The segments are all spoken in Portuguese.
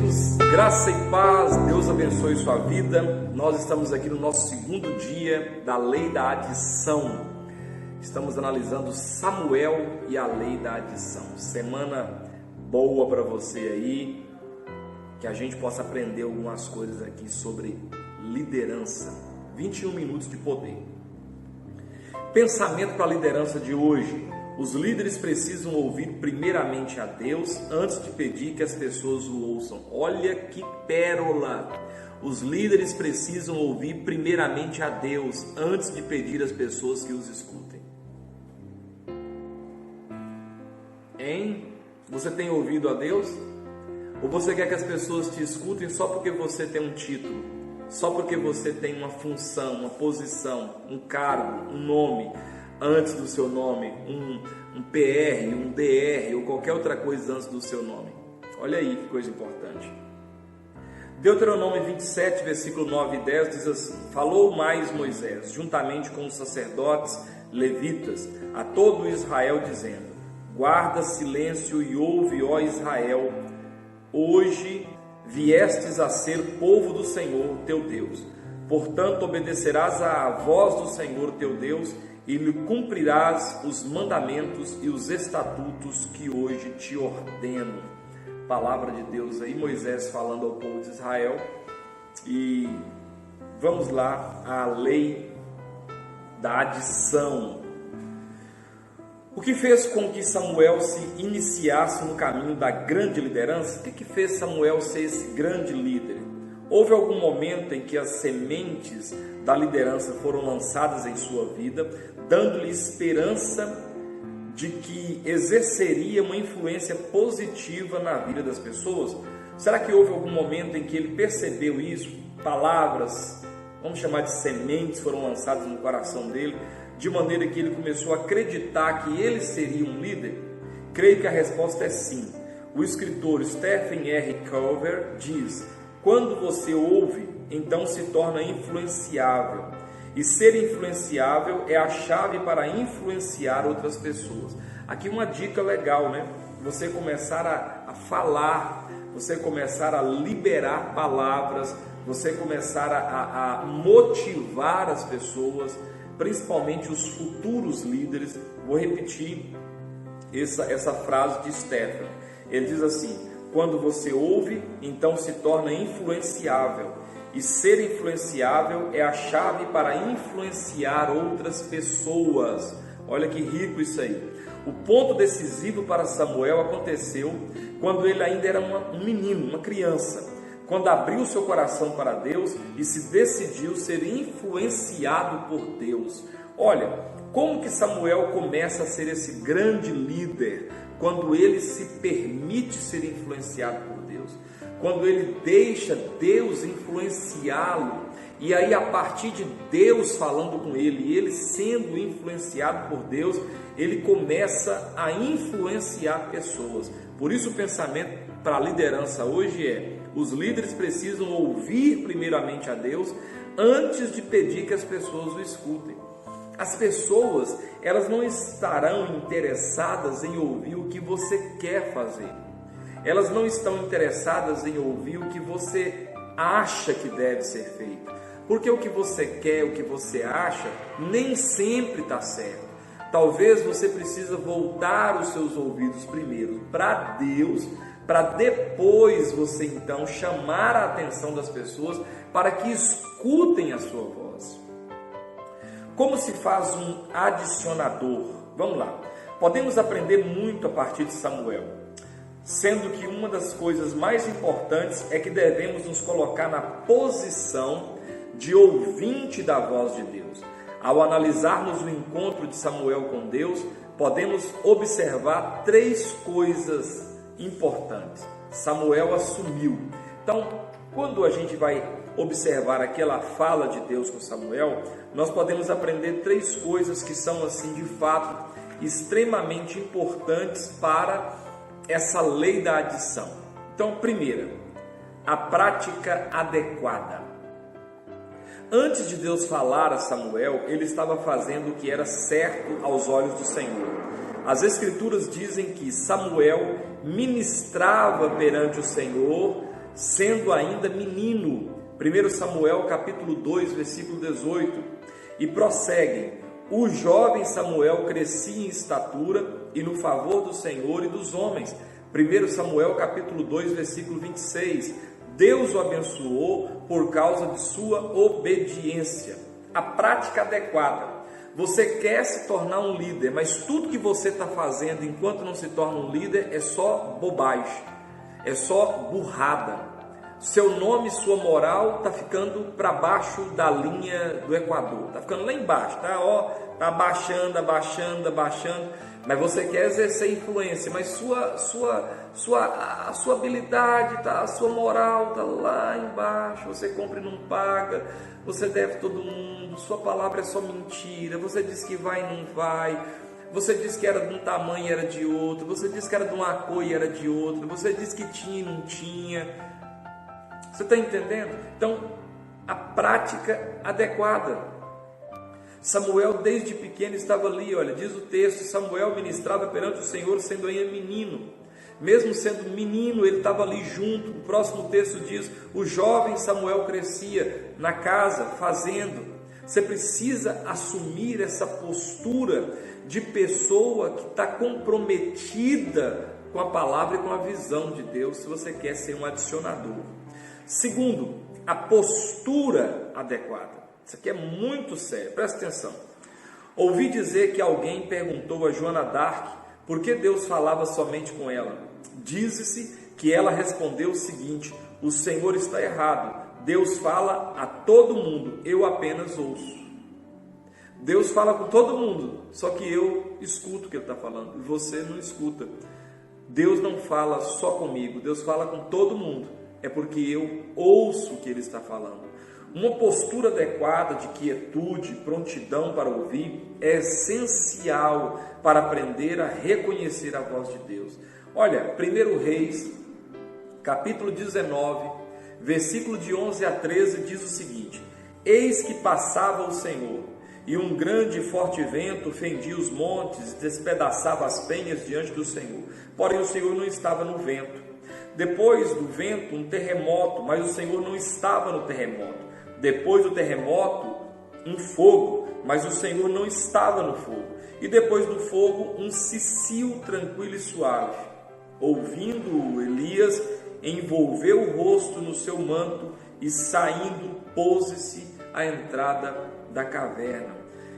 queridos, graça e paz, Deus abençoe sua vida. Nós estamos aqui no nosso segundo dia da lei da adição. Estamos analisando Samuel e a lei da adição. Semana boa para você aí, que a gente possa aprender algumas coisas aqui sobre liderança. 21 minutos de poder. Pensamento para a liderança de hoje. Os líderes precisam ouvir primeiramente a Deus antes de pedir que as pessoas o ouçam. Olha que pérola! Os líderes precisam ouvir primeiramente a Deus antes de pedir às pessoas que os escutem. Hein? Você tem ouvido a Deus? Ou você quer que as pessoas te escutem só porque você tem um título? Só porque você tem uma função, uma posição, um cargo, um nome? Antes do seu nome, um PR, um DR ou qualquer outra coisa antes do seu nome. Olha aí que coisa importante. Deuteronômio 27, versículo 9 e 10 diz assim: Falou mais Moisés, juntamente com os sacerdotes levitas, a todo Israel, dizendo: Guarda silêncio e ouve, ó Israel, hoje viestes a ser povo do Senhor teu Deus. Portanto, obedecerás à voz do Senhor teu Deus e lhe cumprirás os mandamentos e os estatutos que hoje te ordeno. Palavra de Deus aí, Moisés falando ao povo de Israel. E vamos lá, a lei da adição. O que fez com que Samuel se iniciasse no caminho da grande liderança? O que fez Samuel ser esse grande líder? Houve algum momento em que as sementes da liderança foram lançadas em sua vida, dando-lhe esperança de que exerceria uma influência positiva na vida das pessoas? Será que houve algum momento em que ele percebeu isso? Palavras, vamos chamar de sementes, foram lançadas no coração dele, de maneira que ele começou a acreditar que ele seria um líder? Creio que a resposta é sim. O escritor Stephen R. Covey diz: quando você ouve, então se torna influenciável. E ser influenciável é a chave para influenciar outras pessoas. Aqui uma dica legal, né? Você começar a falar, você começar a liberar palavras, você começar a motivar as pessoas, principalmente os futuros líderes. Vou repetir essa frase de Stephen. Ele diz assim: quando você ouve, então se torna influenciável. E ser influenciável é a chave para influenciar outras pessoas. Olha que rico isso aí. O ponto decisivo para Samuel aconteceu quando ele ainda era um menino, uma criança. Quando abriu seu coração para Deus e se decidiu ser influenciado por Deus. Olha, como que Samuel começa a ser esse grande líder? Quando ele se permite ser influenciado por Deus, quando ele deixa Deus influenciá-lo, e aí a partir de Deus falando com ele, e ele sendo influenciado por Deus, ele começa a influenciar pessoas. Por isso o pensamento para a liderança hoje é: os líderes precisam ouvir primeiramente a Deus antes de pedir que as pessoas o escutem. As pessoas, elas não estarão interessadas em ouvir o que você quer fazer. Elas não estão interessadas em ouvir o que você acha que deve ser feito. Porque o que você quer, o que você acha, nem sempre está certo. Talvez você precise voltar os seus ouvidos primeiro para Deus, para depois você então chamar a atenção das pessoas para que escutem a sua voz. Como se faz um adicionador? Vamos lá. Podemos aprender muito a partir de Samuel, sendo que uma das coisas mais importantes é que devemos nos colocar na posição de ouvinte da voz de Deus. Ao analisarmos o encontro de Samuel com Deus, podemos observar três coisas importantes. Samuel assumiu. Então, quando a gente vai observar aquela fala de Deus com Samuel, nós podemos aprender três coisas que são, assim, de fato, extremamente importantes para essa lei da adição. Então, primeira, a prática adequada. Antes de Deus falar a Samuel, ele estava fazendo o que era certo aos olhos do Senhor. As Escrituras dizem que Samuel ministrava perante o Senhor sendo ainda menino. 1 Samuel capítulo 2, versículo 18. E prosseguem: o jovem Samuel crescia em estatura e no favor do Senhor e dos homens. 1 Samuel capítulo 2, versículo 26. Deus o abençoou por causa de sua obediência. A prática adequada. Você quer se tornar um líder, mas tudo que você está fazendo enquanto não se torna um líder é só bobagem, é só burrada. Seu nome, sua moral está ficando para baixo da linha do Equador, está ficando lá embaixo, tá abaixando, mas você quer exercer influência, mas a sua habilidade, a sua moral está lá embaixo, você compra e não paga, você deve todo mundo, sua palavra é só mentira, você diz que vai e não vai, você diz que era de um tamanho e era de outro, você diz que era de uma cor e era de outra, você diz que tinha e não tinha. Você está entendendo? Então, a prática adequada. Samuel desde pequeno estava ali, olha, diz o texto, Samuel ministrava perante o Senhor sendo ainda menino. Mesmo sendo menino, ele estava ali junto. O próximo texto diz, o jovem Samuel crescia na casa, fazendo. Você precisa assumir essa postura de pessoa que está comprometida com a palavra e com a visão de Deus, se você quer ser um adicionador. Segundo, a postura adequada. Isso aqui é muito sério, presta atenção. Ouvi dizer que alguém perguntou a Joana d'Arc por que Deus falava somente com ela. Diz-se que ela respondeu o seguinte: o Senhor está errado, Deus fala a todo mundo, eu apenas ouço. Deus fala com todo mundo, só que eu escuto o que Ele está falando e você não escuta. Deus não fala só comigo, Deus fala com todo mundo. É porque eu ouço o que Ele está falando. Uma postura adequada de quietude, prontidão para ouvir, é essencial para aprender a reconhecer a voz de Deus. Olha, 1 Reis, capítulo 19, versículo de 11 a 13, diz o seguinte: eis que passava o Senhor, e um grande e forte vento fendia os montes, despedaçava as penhas diante do Senhor. Porém o Senhor não estava no vento. Depois do vento, um terremoto, mas o Senhor não estava no terremoto. Depois do terremoto, um fogo, mas o Senhor não estava no fogo. E depois do fogo, um cicio tranquilo e suave. Ouvindo Elias, envolveu o rosto no seu manto e saindo, pôs-se à entrada da caverna.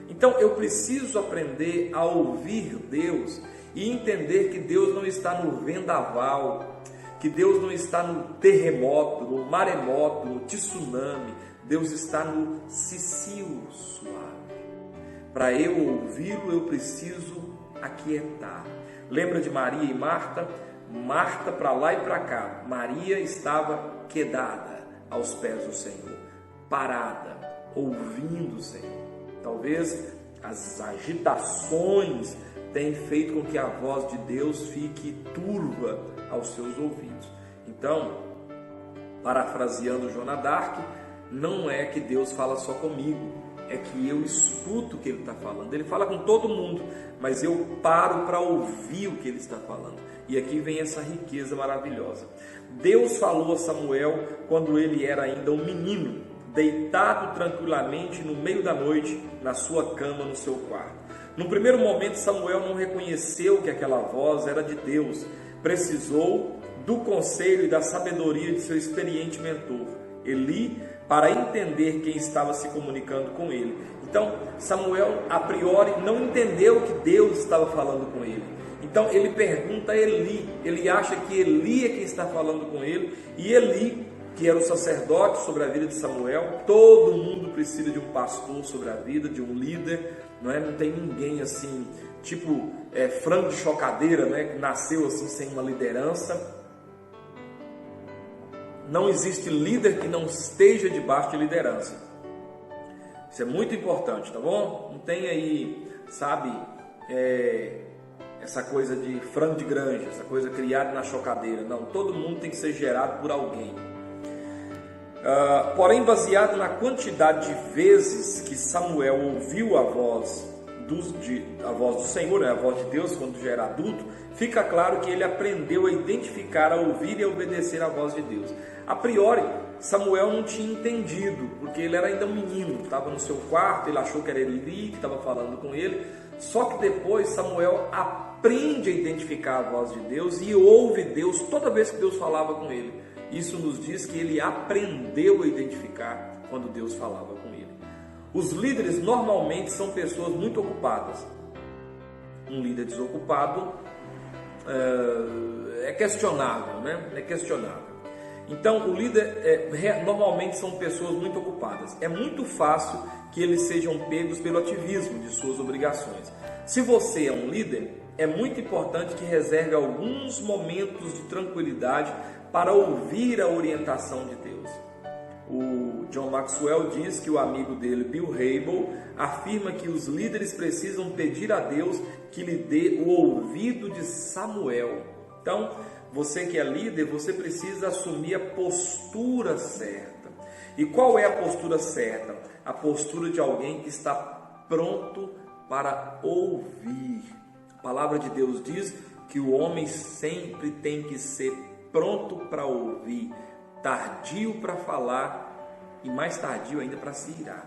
Então eu preciso aprender a ouvir Deus e entender que Deus não está no vendaval, que Deus não está no terremoto, no maremoto, no tsunami. Deus está no cicio suave. Para eu ouvi-lo, eu preciso aquietar. Lembra de Maria e Marta? Marta para lá e para cá. Maria estava quedada aos pés do Senhor, parada, ouvindo o Senhor. Talvez as agitações tenham feito com que a voz de Deus fique turva aos seus ouvidos. Então, parafraseando Joana d'Arc, não é que Deus fala só comigo, é que eu escuto o que Ele está falando. Ele fala com todo mundo, mas eu paro para ouvir o que Ele está falando. E aqui vem essa riqueza maravilhosa. Deus falou a Samuel quando ele era ainda um menino, deitado tranquilamente no meio da noite, na sua cama, no seu quarto. No primeiro momento, Samuel não reconheceu que aquela voz era de Deus. Precisou do conselho e da sabedoria de seu experiente mentor, Eli, para entender quem estava se comunicando com ele. Então, Samuel, a priori, não entendeu que Deus estava falando com ele. Então, ele pergunta a Eli. Ele acha que Eli é quem está falando com ele. E Eli, que era o sacerdote sobre a vida de Samuel, todo mundo precisa de um pastor sobre a vida, de um líder, não é? Não tem ninguém assim, tipo frango de chocadeira, né? Que nasceu assim sem uma liderança. Não existe líder que não esteja debaixo de liderança. Isso é muito importante, tá bom? Não tem aí, sabe, essa coisa de frango de granja, essa coisa criada na chocadeira. Não, todo mundo tem que ser gerado por alguém. Porém, baseado na quantidade de vezes que Samuel ouviu a voz a voz do Senhor, né, a voz de Deus, quando já era adulto, fica claro que ele aprendeu a identificar, a ouvir e a obedecer a voz de Deus. A priori, Samuel não tinha entendido, porque ele era ainda um menino, estava no seu quarto, ele achou que era Eli que estava falando com ele. Só que depois Samuel aprende a identificar a voz de Deus e ouve Deus toda vez que Deus falava com ele. Isso nos diz que ele aprendeu a identificar quando Deus falava com ele. Os líderes normalmente são pessoas muito ocupadas. Um líder desocupado é questionável, né? É questionável. Então, o líder normalmente são pessoas muito ocupadas. É muito fácil que eles sejam pegos pelo ativismo de suas obrigações. Se você é um líder, é muito importante que reserve alguns momentos de tranquilidade para ouvir a orientação de Deus. O John Maxwell diz que o amigo dele, Bill Hybels, afirma que os líderes precisam pedir a Deus que lhe dê o ouvido de Samuel. Então, você que é líder, você precisa assumir a postura certa. E qual é a postura certa? A postura de alguém que está pronto para ouvir. A palavra de Deus diz que o homem sempre tem que ser pronto para ouvir, tardio para falar e mais tardio ainda para se irar.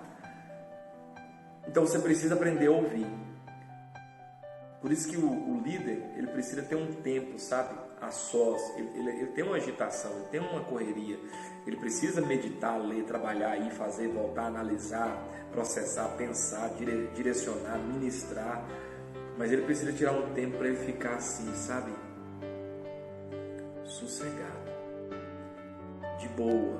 Então você precisa aprender a ouvir. Por isso que o líder, ele precisa ter um tempo, sabe, a sós. Ele tem uma agitação, ele tem uma correria. Ele precisa meditar, ler, trabalhar, ir, fazer, voltar, analisar, processar, pensar, direcionar, ministrar. Mas ele precisa tirar um tempo para ele ficar assim, sabe, sossegado, de boa.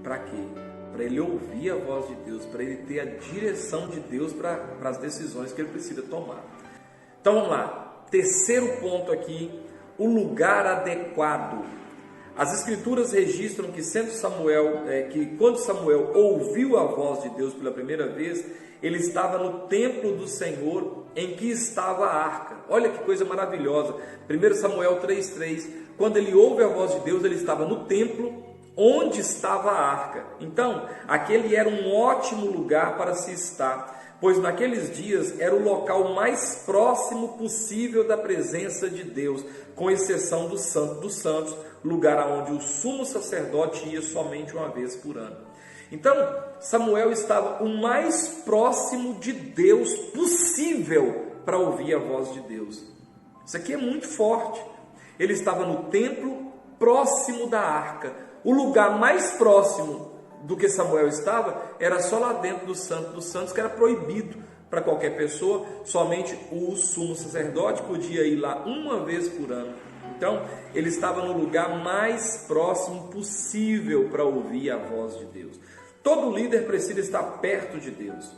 Para quê? Para ele ouvir a voz de Deus, para ele ter a direção de Deus para as decisões que ele precisa tomar. Então vamos lá, terceiro ponto aqui, o lugar adequado. As escrituras registram que quando Samuel ouviu a voz de Deus pela primeira vez, ele estava no templo do Senhor em que estava a arca. Olha que coisa maravilhosa, 1 Samuel 3,3, quando ele ouve a voz de Deus, ele estava no templo onde estava a arca. Então, aquele era um ótimo lugar para se estar, pois naqueles dias era o local mais próximo possível da presença de Deus, com exceção do Santo dos Santos, lugar aonde o sumo sacerdote ia somente uma vez por ano. Então, Samuel estava o mais próximo de Deus possível para ouvir a voz de Deus. Isso aqui é muito forte. Ele estava no templo, próximo da arca. O lugar mais próximo do que Samuel estava era só lá dentro do Santo dos Santos, que era proibido para qualquer pessoa. Somente o sumo sacerdote podia ir lá uma vez por ano. Então, ele estava no lugar mais próximo possível para ouvir a voz de Deus. Todo líder precisa estar perto de Deus.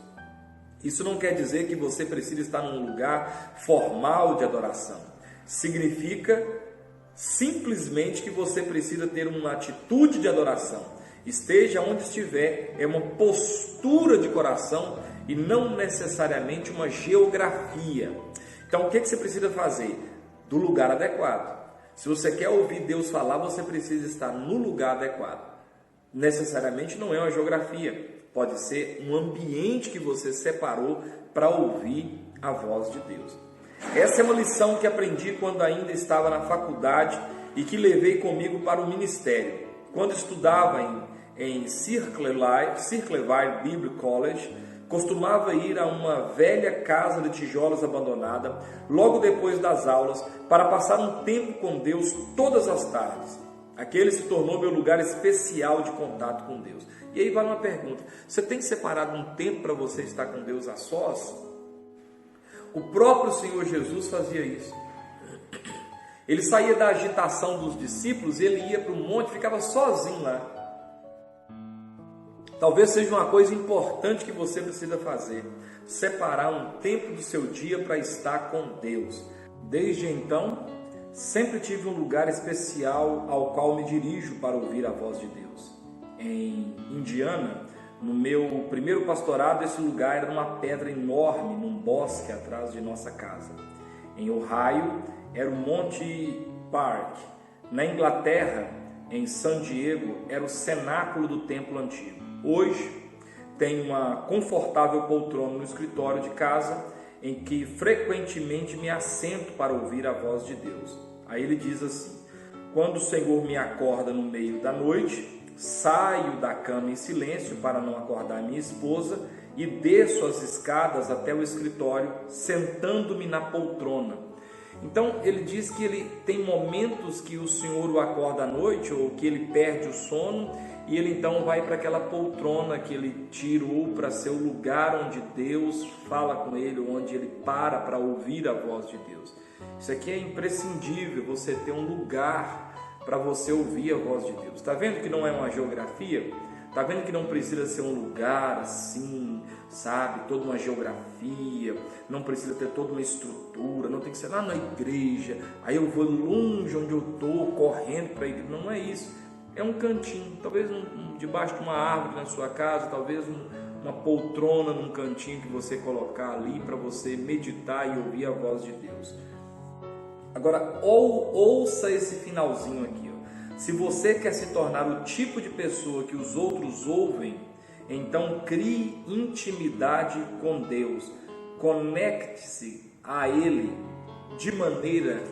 Isso não quer dizer que você precisa estar num lugar formal de adoração. Significa simplesmente que você precisa ter uma atitude de adoração. Esteja onde estiver, é uma postura de coração e não necessariamente uma geografia. Então, o que você precisa fazer? Do lugar adequado. Se você quer ouvir Deus falar, você precisa estar no lugar adequado. Necessariamente não é uma geografia, pode ser um ambiente que você separou para ouvir a voz de Deus. Essa é uma lição que aprendi quando ainda estava na faculdade e que levei comigo para o ministério. Quando estudava em Circleville Bible College, costumava ir a uma velha casa de tijolos abandonada logo depois das aulas para passar um tempo com Deus todas as tardes. Aquele se tornou meu lugar especial de contato com Deus. E aí vai uma pergunta: você tem separado um tempo para você estar com Deus a sós? O próprio Senhor Jesus fazia isso. Ele saía da agitação dos discípulos e ele ia para o monte, ficava sozinho lá. Talvez seja uma coisa importante que você precisa fazer: separar um tempo do seu dia para estar com Deus. Desde então, sempre tive um lugar especial ao qual me dirijo para ouvir a voz de Deus. Em Indiana, no meu primeiro pastorado, esse lugar era uma pedra enorme num bosque atrás de nossa casa. Em Ohio, era o Monte Park. Na Inglaterra, em San Diego, era o cenáculo do templo antigo. Hoje, tem uma confortável poltrona no escritório de casa em que frequentemente me assento para ouvir a voz de Deus. Aí ele diz assim: quando o Senhor me acorda no meio da noite, saio da cama em silêncio para não acordar minha esposa e desço as escadas até o escritório, sentando-me na poltrona. Então ele diz que ele tem momentos que o Senhor o acorda à noite ou que ele perde o sono e ele então vai para aquela poltrona que ele tirou para ser o lugar onde Deus fala com ele, onde ele para ouvir a voz de Deus. Isso aqui é imprescindível, você ter um lugar para você ouvir a voz de Deus. Está vendo que não é uma geografia? Está vendo que não precisa ser um lugar assim, sabe? Toda uma geografia, não precisa ter toda uma estrutura, não tem que ser lá na igreja, aí eu vou longe onde eu estou, correndo para a igreja. Não é isso. É um cantinho, talvez debaixo de uma árvore na sua casa, talvez uma poltrona num cantinho que você colocar ali para você meditar e ouvir a voz de Deus. Agora, ouça esse finalzinho aqui. Se você quer se tornar o tipo de pessoa que os outros ouvem, então crie intimidade com Deus. Conecte-se a Ele de maneira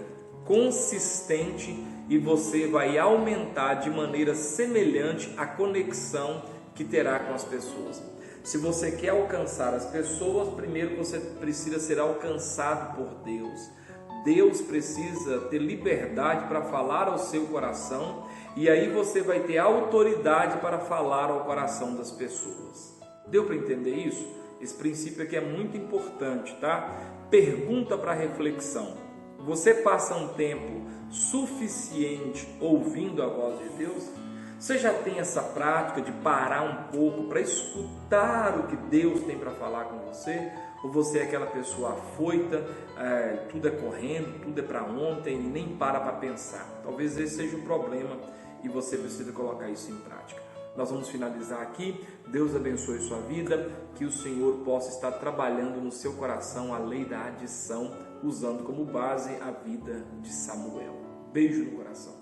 consistente e você vai aumentar de maneira semelhante a conexão que terá com as pessoas. Se você quer alcançar as pessoas, primeiro você precisa ser alcançado por Deus. Deus precisa ter liberdade para falar ao seu coração e aí você vai ter autoridade para falar ao coração das pessoas. Deu para entender isso? Esse princípio aqui é muito importante, tá? Pergunta para reflexão. Você passa um tempo suficiente ouvindo a voz de Deus? Você já tem essa prática de parar um pouco para escutar o que Deus tem para falar com você? Ou você é aquela pessoa afoita, tudo é correndo, tudo é para ontem e nem para pensar? Talvez esse seja o problema e você precisa colocar isso em prática. Nós vamos finalizar aqui. Deus abençoe sua vida, que o Senhor possa estar trabalhando no seu coração a lei da adição, usando como base a vida de Samuel. Beijo no coração.